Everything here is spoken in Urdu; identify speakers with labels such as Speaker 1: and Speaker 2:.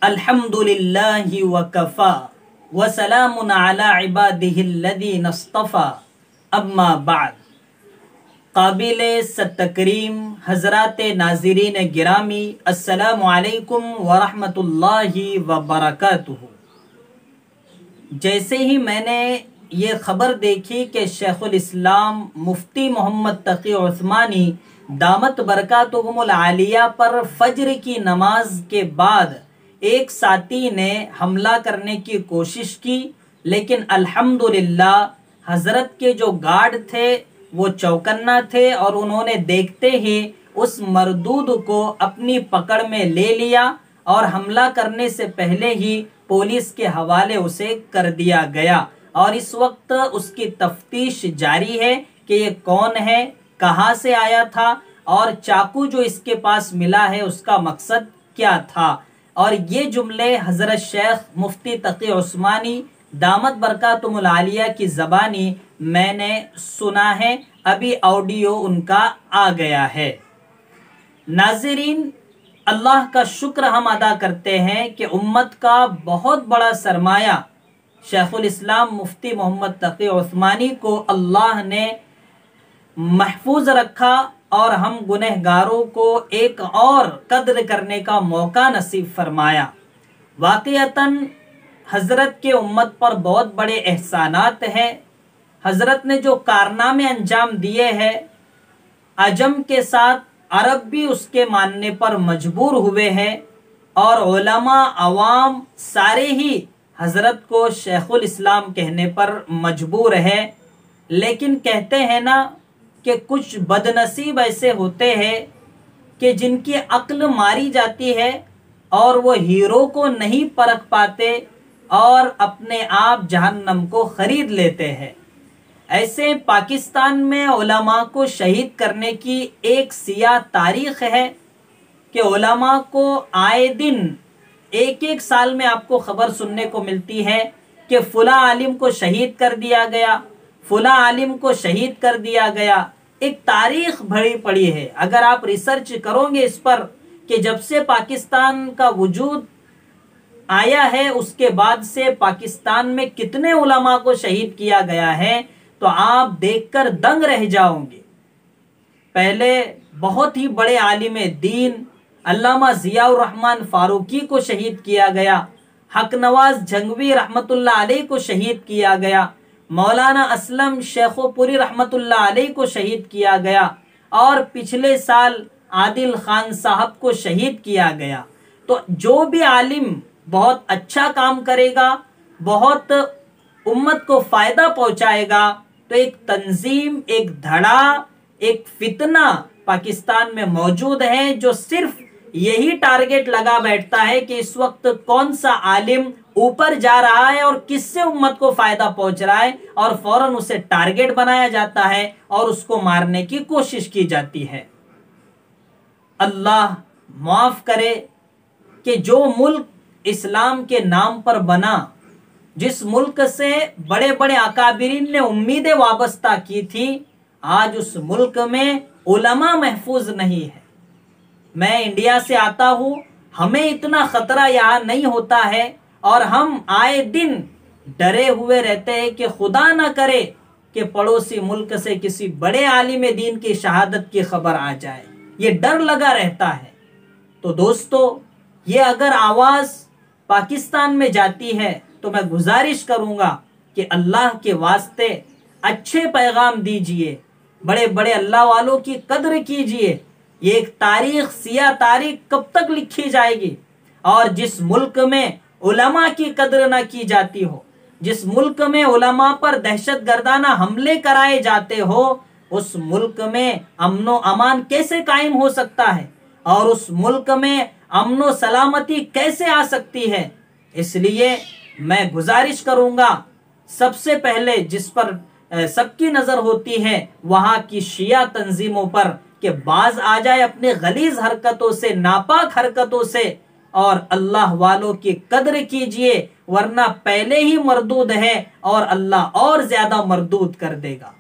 Speaker 1: الحمدللہ وکفا وسلام علی عبادہ الذین اصطفى اما بعد۔ قابل تکریم حضرات ناظرین گرامی، السلام علیکم ورحمۃ اللہ وبرکاتہ۔ جیسے ہی میں نے یہ خبر دیکھی کہ شیخ الاسلام مفتی محمد تقی عثمانی دامت برکاتہم العالیہ پر فجر کی نماز کے بعد ایک ساتھی نے حملہ کرنے کی کوشش کی، لیکن الحمدللہ حضرت کے جو گارڈ تھے وہ چوکنا تھے اور انہوں نے دیکھتے ہی اس مردود کو اپنی پکڑ میں لے لیا اور حملہ کرنے سے پہلے ہی پولیس کے حوالے اسے کر دیا گیا، اور اس وقت اس کی تفتیش جاری ہے کہ یہ کون ہے، کہاں سے آیا تھا، اور چاقو جو اس کے پاس ملا ہے اس کا مقصد کیا تھا۔ اور یہ جملے حضرت شیخ مفتی تقی عثمانی دامت برکاتہم العالیہ کی زبانی میں نے سنا ہے، ابھی آڈیو ان کا آ گیا ہے۔ ناظرین، اللہ کا شکر ہم ادا کرتے ہیں کہ امت کا بہت بڑا سرمایہ شیخ الاسلام مفتی محمد تقی عثمانی کو اللہ نے محفوظ رکھا اور ہم گنہگاروں کو ایک اور قدر کرنے کا موقع نصیب فرمایا۔ واقعتاً حضرت کے امت پر بہت بڑے احسانات ہیں۔ حضرت نے جو کارنامے انجام دیے ہیں، عجم کے ساتھ عرب بھی اس کے ماننے پر مجبور ہوئے ہیں، اور علماء عوام سارے ہی حضرت کو شیخ الاسلام کہنے پر مجبور ہے۔ لیکن کہتے ہیں نا کہ کچھ بد نصیب ایسے ہوتے ہیں کہ جن کی عقل ماری جاتی ہے اور وہ ہیرو کو نہیں پرکھ پاتے اور اپنے آپ جہنم کو خرید لیتے ہیں۔ ایسے پاکستان میں علماء کو شہید کرنے کی ایک سیاہ تاریخ ہے کہ علماء کو آئے دن ایک سال میں آپ کو خبر سننے کو ملتی ہے کہ فلاں عالم کو شہید کر دیا گیا، فلاں عالم کو شہید کر دیا گیا۔ ایک تاریخ بھری پڑی ہے، اگر آپ ریسرچ کرو گے اس پر کہ جب سے پاکستان کا وجود آیا ہے اس کے بعد سے پاکستان میں کتنے علماء کو شہید کیا گیا ہے، تو آپ دیکھ کر دنگ رہ جاؤ گے۔ پہلے بہت ہی بڑے عالم دین علامہ ضیاء الرحمن فاروقی کو شہید کیا گیا، حق نواز جھنگوی رحمۃ اللہ علیہ کو شہید کیا گیا، مولانا اسلم شیخو پوری رحمۃ اللہ علیہ کو شہید کیا گیا، اور پچھلے سال عادل خان صاحب کو شہید کیا گیا۔ تو جو بھی عالم بہت اچھا کام کرے گا، بہت امت کو فائدہ پہنچائے گا، تو ایک تنظیم، ایک دھڑا، ایک فتنہ پاکستان میں موجود ہے جو صرف یہی ٹارگٹ لگا بیٹھتا ہے کہ اس وقت کون سا عالم اوپر جا رہا ہے اور کس سے امت کو فائدہ پہنچ رہا ہے، اور فوراً اسے ٹارگٹ بنایا جاتا ہے اور اس کو مارنے کی کوشش کی جاتی ہے۔ اللہ معاف کرے کہ جو ملک اسلام کے نام پر بنا، جس ملک سے بڑے بڑے اکابرین نے امیدیں وابستہ کی تھی، آج اس ملک میں علماء محفوظ نہیں ہے۔ میں انڈیا سے آتا ہوں، ہمیں اتنا خطرہ یہاں نہیں ہوتا ہے، اور ہم آئے دن ڈرے ہوئے رہتے ہیں کہ خدا نہ کرے کہ پڑوسی ملک سے کسی بڑے عالم دین کی شہادت کی خبر آ جائے، یہ ڈر لگا رہتا ہے۔ تو دوستو، یہ اگر آواز پاکستان میں جاتی ہے تو میں گزارش کروں گا کہ اللہ کے واسطے اچھے پیغام دیجئے، بڑے بڑے اللہ والوں کی قدر کیجئے۔ یہ ایک تاریخ، سیاہ تاریخ کب تک لکھی جائے گی؟ اور جس ملک میں علماء کی قدر نہ کی جاتی ہو، جس ملک میں علماء پر دہشت گردانہ حملے کرائے جاتے ہو، اس ملک میں امن و امان کیسے قائم ہو سکتا ہے، اور اس ملک میں امن و سلامتی کیسے آ سکتی ہے؟ اس لیے میں گزارش کروں گا، سب سے پہلے جس پر سب کی نظر ہوتی ہے وہاں کی شیعہ تنظیموں پر، کہ باز آ جائے اپنے غلیظ حرکتوں سے، ناپاک حرکتوں سے، اور اللہ والوں کی قدر کیجئے، ورنہ پہلے ہی مردود ہے اور اللہ اور زیادہ مردود کر دے گا۔